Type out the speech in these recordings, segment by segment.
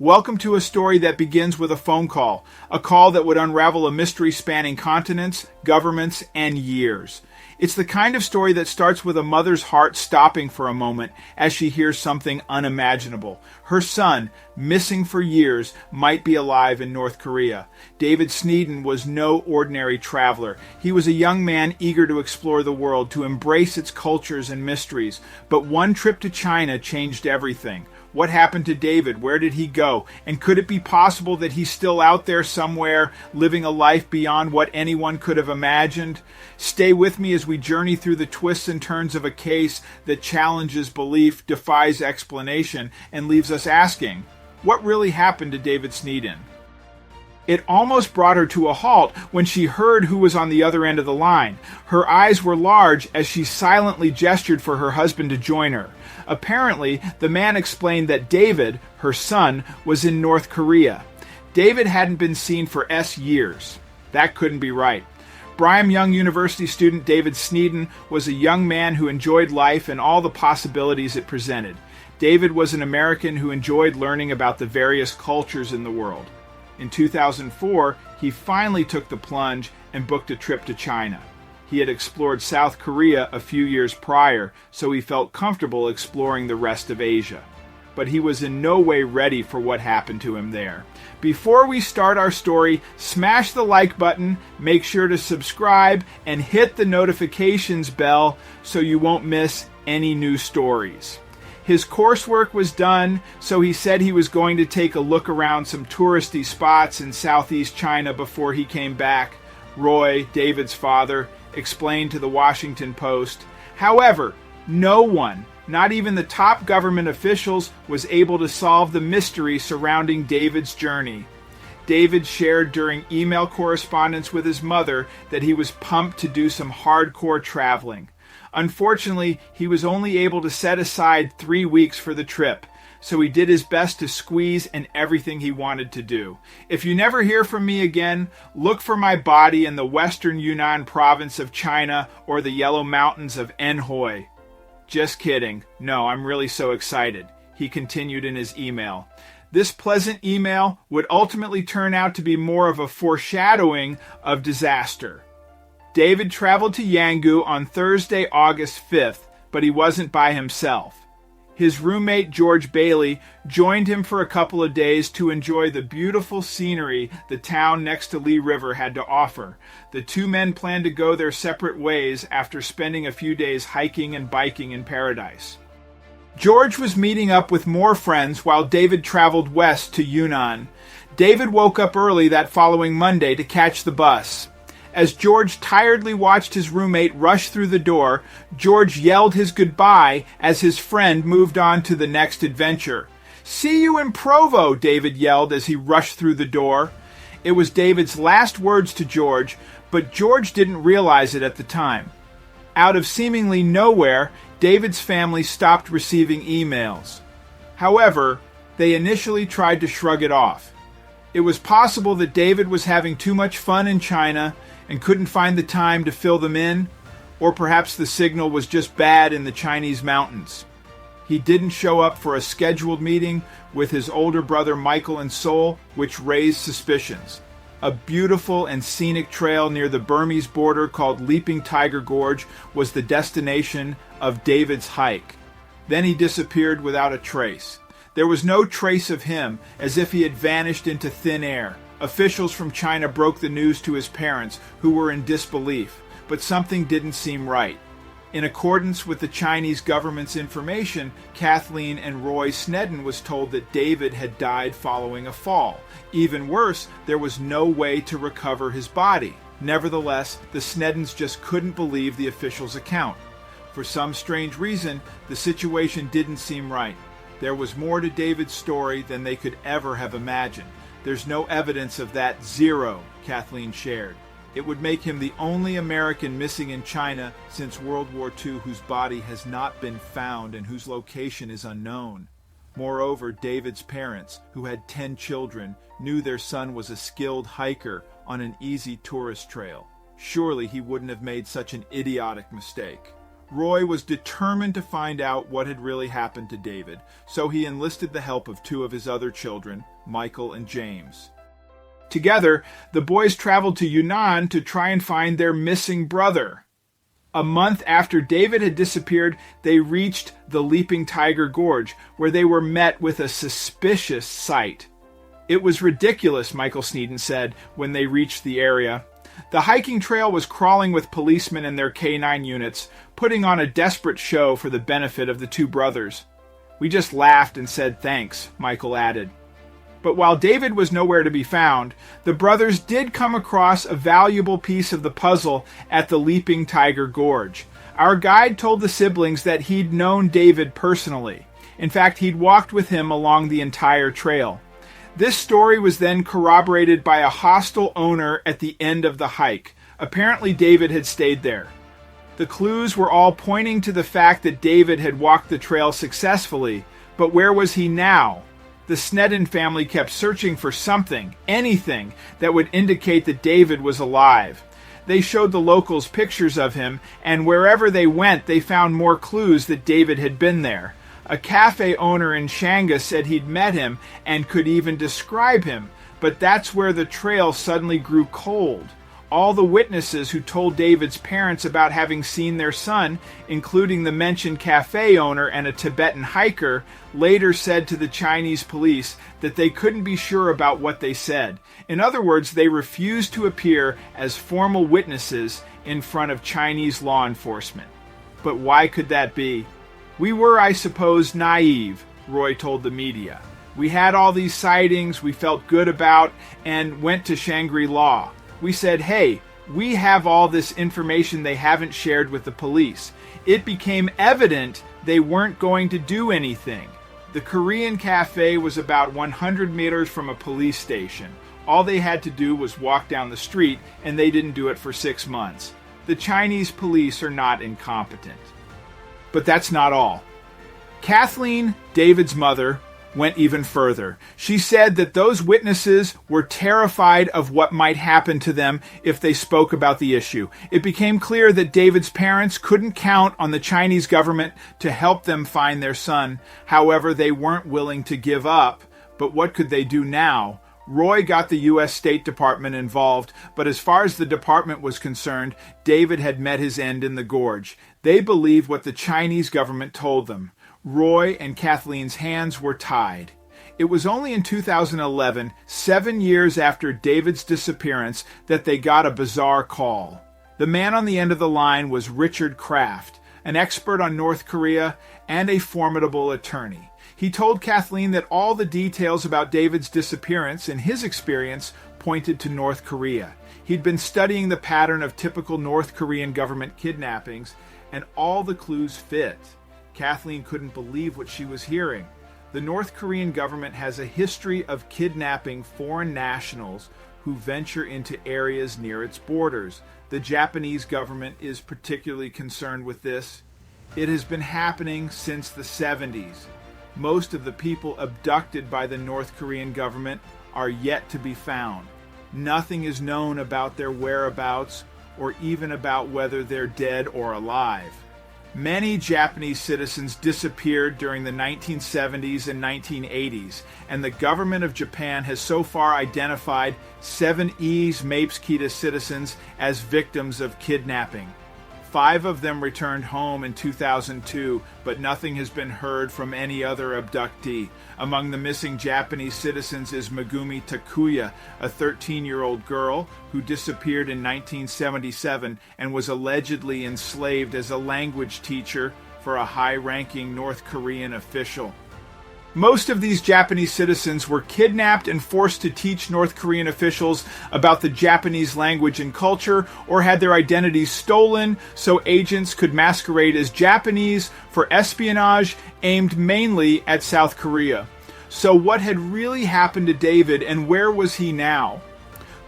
Welcome to a story that begins with a phone call, a call that would unravel a mystery spanning continents, governments, and years. It's the kind of story that starts with a mother's heart stopping for a moment as she hears something unimaginable. Her son, missing for years, might be alive in North Korea. David Sneeden was no ordinary traveler. He was a young man eager to explore the world, to embrace its cultures and mysteries. But one trip to China changed everything. What happened to David? Where did he go? And could it be possible that he's still out there somewhere, living a life beyond what anyone could have imagined? Stay with me as we journey through the twists and turns of a case that challenges belief, defies explanation, and leaves us asking, what really happened to David Sneeden? It almost brought her to a halt when she heard who was on the other end of the line. Her eyes were large as she silently gestured for her husband to join her. Apparently, the man explained that David, her son, was in North Korea. David hadn't been seen for years. That couldn't be right. Brigham Young University student David Sneeden was a young man who enjoyed life and all the possibilities it presented. David was an American who enjoyed learning about the various cultures in the world. In 2004, he finally took the plunge and booked a trip to China. He had explored South Korea a few years prior, so he felt comfortable exploring the rest of Asia. But he was in no way ready for what happened to him there. Before we start our story, smash the like button, make sure to subscribe, and hit the notifications bell so you won't miss any new stories. His coursework was done, so he said he was going to take a look around some touristy spots in southeast China before he came back. Roy, David's father, explained to the Washington Post. However, no one, not even the top government officials, was able to solve the mystery surrounding David's journey. David shared during email correspondence with his mother that he was pumped to do some hardcore traveling. Unfortunately, he was only able to set aside 3 weeks for the trip, so he did his best to squeeze in everything he wanted to do. If you never hear from me again, look for my body in the western Yunnan province of China or the Yellow Mountains of Anhui. Just kidding. No, I'm really so excited, he continued in his email. This pleasant email would ultimately turn out to be more of a foreshadowing of disaster. David traveled to Yangon on Thursday, August 5th, but he wasn't by himself. His roommate, George Bailey, joined him for a couple of days to enjoy the beautiful scenery the town next to Lee River had to offer. The two men planned to go their separate ways after spending a few days hiking and biking in paradise. George was meeting up with more friends while David traveled west to Yunnan. David woke up early that following Monday to catch the bus. As George tiredly watched his roommate rush through the door, George yelled his goodbye as his friend moved on to the next adventure. "See you in Provo," David yelled as he rushed through the door. It was David's last words to George, but George didn't realize it at the time. Out of seemingly nowhere, David's family stopped receiving emails. However, they initially tried to shrug it off. It was possible that David was having too much fun in China and couldn't find the time to fill them in, or perhaps the signal was just bad in the Chinese mountains. He didn't show up for a scheduled meeting with his older brother Michael in Seoul, which raised suspicions. A beautiful and scenic trail near the Burmese border called Leaping Tiger Gorge was the destination of David's hike. Then he disappeared without a trace. There was no trace of him, as if he had vanished into thin air. Officials from China broke the news to his parents, who were in disbelief, but something didn't seem right. In accordance with the Chinese government's information, Kathleen and Roy Sneeden was told that David had died following a fall. Even worse, there was no way to recover his body. Nevertheless, the Sneedens just couldn't believe the officials' account. For some strange reason, the situation didn't seem right. There was more to David's story than they could ever have imagined. There's no evidence of that, zero, Kathleen shared. It would make him the only American missing in China since World War II whose body has not been found and whose location is unknown. Moreover, David's parents, who had 10 children, knew their son was a skilled hiker on an easy tourist trail. Surely he wouldn't have made such an idiotic mistake. Roy was determined to find out what had really happened to David, so he enlisted the help of two of his other children, Michael and James. Together, the boys traveled to Yunnan to try and find their missing brother. A month after David had disappeared, they reached the Leaping Tiger Gorge, where they were met with a suspicious sight. "It was ridiculous," Michael Sneeden said when they reached the area. The hiking trail was crawling with policemen and their K-9 units, putting on a desperate show for the benefit of the two brothers. "We just laughed and said thanks," Michael added. But while David was nowhere to be found, the brothers did come across a valuable piece of the puzzle at the Leaping Tiger Gorge. Our guide told the siblings that he'd known David personally. In fact, he'd walked with him along the entire trail. This story was then corroborated by a hostile owner at the end of the hike. Apparently, David had stayed there. The clues were all pointing to the fact that David had walked the trail successfully, but where was he now? The Sneeden family kept searching for something, anything, that would indicate that David was alive. They showed the locals pictures of him, and wherever they went, they found more clues that David had been there. A cafe owner in Shanga said he'd met him and could even describe him, but that's where the trail suddenly grew cold. All the witnesses who told David's parents about having seen their son, including the mentioned cafe owner and a Tibetan hiker, later said to the Chinese police that they couldn't be sure about what they said. In other words, they refused to appear as formal witnesses in front of Chinese law enforcement. But why could that be? "We were, I suppose, naive," Roy told the media. "We had all these sightings we felt good about and went to Shangri-La. We said, hey, we have all this information they haven't shared with the police. It became evident they weren't going to do anything. The Korean cafe was about 100 meters from a police station. All they had to do was walk down the street, and they didn't do it for 6 months. The Chinese police are not incompetent." But that's not all. Kathleen, David's mother, went even further. She said that those witnesses were terrified of what might happen to them if they spoke about the issue. It became clear that David's parents couldn't count on the Chinese government to help them find their son. However, they weren't willing to give up. But what could they do now? Roy got the U.S. State Department involved, but as far as the department was concerned, David had met his end in the gorge. They believed what the Chinese government told them. Roy and Kathleen's hands were tied. It was only in 2011, 7 years after David's disappearance, that they got a bizarre call. The man on the end of the line was Richard Kraft, an expert on North Korea and a formidable attorney. He told Kathleen that all the details about David's disappearance, in his experience, pointed to North Korea. He'd been studying the pattern of typical North Korean government kidnappings, and all the clues fit. Kathleen couldn't believe what she was hearing. The North Korean government has a history of kidnapping foreign nationals who venture into areas near its borders. The Japanese government is particularly concerned with this. It has been happening since the 70s. Most of the people abducted by the North Korean government are yet to be found. Nothing is known about their whereabouts or even about whether they're dead or alive. Many Japanese citizens disappeared during the 1970s and 1980s, and the government of Japan has so far identified 7 East Mapes-Kita citizens as victims of kidnapping. 5 of them returned home in 2002, but nothing has been heard from any other abductee. Among the missing Japanese citizens is Megumi Takuya, a 13-year-old girl who disappeared in 1977 and was allegedly enslaved as a language teacher for a high-ranking North Korean official. Most of these Japanese citizens were kidnapped and forced to teach North Korean officials about the Japanese language and culture, or had their identities stolen so agents could masquerade as Japanese for espionage aimed mainly at South Korea. So what had really happened to David, and where was he now?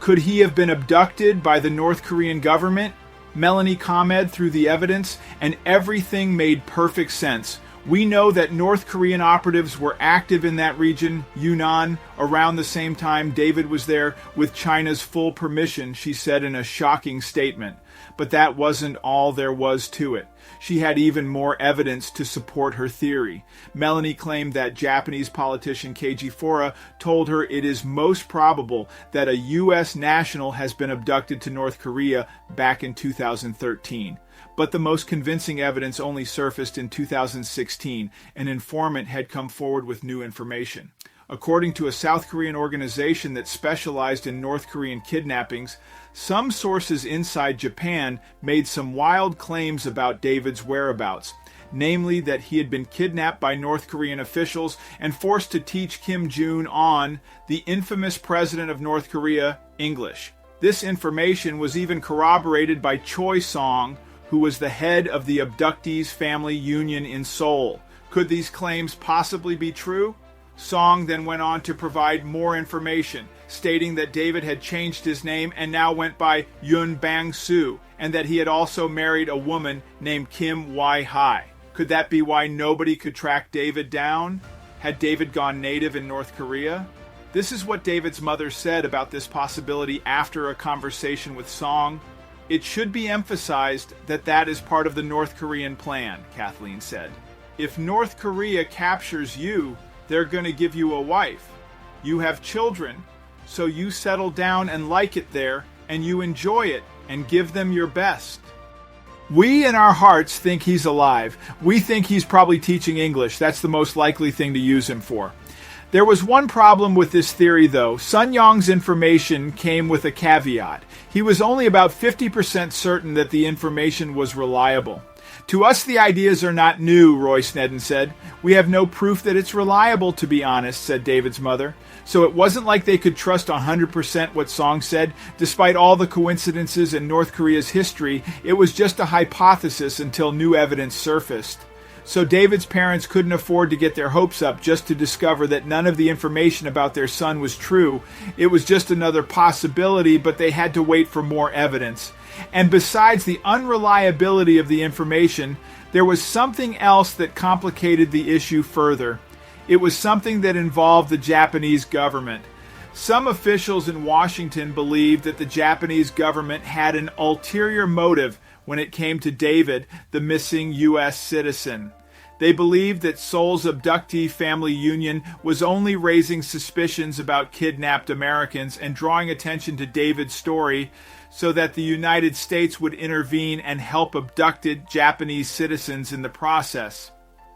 Could he have been abducted by the North Korean government? Melanie commented through the evidence, and everything made perfect sense. We know that North Korean operatives were active in that region, Yunnan, around the same time David was there with China's full permission, she said in a shocking statement. But that wasn't all there was to it. She had even more evidence to support her theory. Melanie claimed that Japanese politician Keiji Fora told her it is most probable that a U.S. national has been abducted to North Korea back in 2013. But the most convincing evidence only surfaced in 2016. An informant had come forward with new information. According to a South Korean organization that specialized in North Korean kidnappings, some sources inside Japan made some wild claims about David's whereabouts, namely that he had been kidnapped by North Korean officials and forced to teach Kim Jong-un, the infamous president of North Korea, English. This information was even corroborated by Choi Song, who was the head of the abductees' family union in Seoul. Could these claims possibly be true? Song then went on to provide more information, stating that David had changed his name and now went by Yun Bang-soo, and that he had also married a woman named Kim Wai-hai. Could that be why nobody could track David down? Had David gone native in North Korea? This is what David's mother said about this possibility after a conversation with Song. It should be emphasized that that is part of the North Korean plan, Kathleen said. If North Korea captures you, they're going to give you a wife. You have children, so you settle down and like it there, and you enjoy it, and give them your best. We in our hearts think he's alive. We think he's probably teaching English. That's the most likely thing to use him for. There was one problem with this theory, though. Sun Yong's information came with a caveat. He was only about 50% certain that the information was reliable. To us, the ideas are not new, Roy Snedden said. We have no proof that it's reliable, to be honest, said David's mother. So it wasn't like they could trust 100% what Song said. Despite all the coincidences in North Korea's history, it was just a hypothesis until new evidence surfaced. So David's parents couldn't afford to get their hopes up just to discover that none of the information about their son was true. It was just another possibility, but they had to wait for more evidence. And besides the unreliability of the information, there was something else that complicated the issue further. It was something that involved the Japanese government. Some officials in Washington believed that the Japanese government had an ulterior motive when it came to David, the missing U.S. citizen. They believed that Seoul's abductee family union was only raising suspicions about kidnapped Americans and drawing attention to David's story so that the United States would intervene and help abducted Japanese citizens in the process.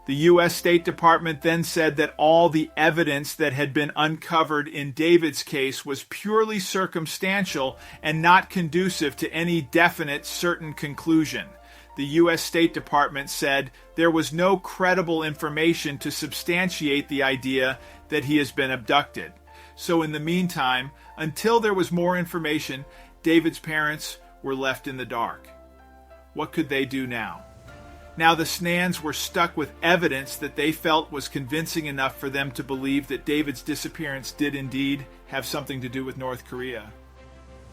The U.S. State Department then said that all the evidence that had been uncovered in David's case was purely circumstantial and not conducive to any definite, certain conclusion. The U.S. State Department said there was no credible information to substantiate the idea that he has been abducted. So in the meantime, until there was more information, David's parents were left in the dark. What could they do now? Now the Snans were stuck with evidence that they felt was convincing enough for them to believe that David's disappearance did indeed have something to do with North Korea.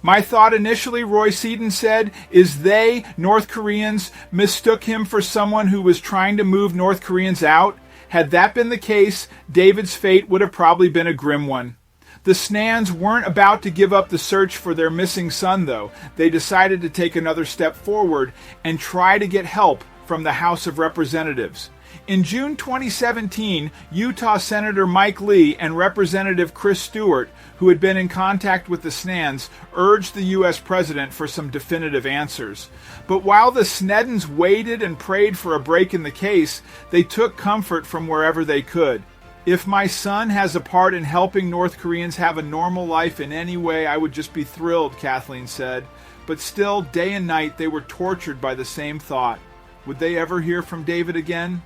My thought initially, Roy Seaton said, is they, North Koreans, mistook him for someone who was trying to move North Koreans out. Had that been the case, David's fate would have probably been a grim one. The Snans weren't about to give up the search for their missing son, though. They decided to take another step forward and try to get help from the House of Representatives. In June 2017, Utah Senator Mike Lee and Representative Chris Stewart, who had been in contact with the Snans, urged the U.S. president for some definitive answers. But while the Sneddens waited and prayed for a break in the case, they took comfort from wherever they could. If my son has a part in helping North Koreans have a normal life in any way, I would just be thrilled, Kathleen said. But still, day and night, they were tortured by the same thought. Would they ever hear from David again?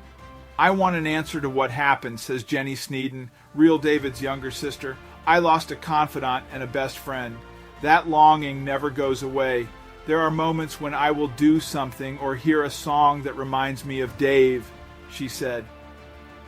I want an answer to what happened, says Jenny Sneeden, real David's younger sister. I lost a confidant and a best friend. That longing never goes away. There are moments when I will do something or hear a song that reminds me of Dave, she said.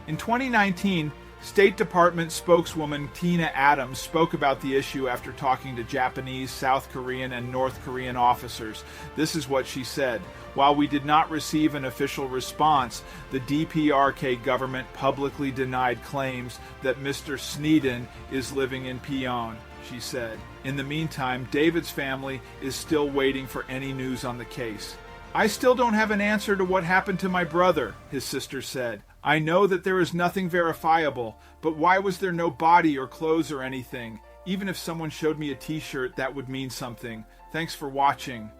In 2019, State Department spokeswoman Tina Adams spoke about the issue after talking to Japanese, South Korean, and North Korean officers. This is what she said. While we did not receive an official response, the DPRK government publicly denied claims that Mr. Sneeden is living in Pyongyang. she said. In the meantime, David's family is still waiting for any news on the case. I still don't have an answer to what happened to my brother, his sister said. I know that there is nothing verifiable, but why was there no body or clothes or anything? Even if someone showed me a t-shirt, that would mean something. Thanks for watching.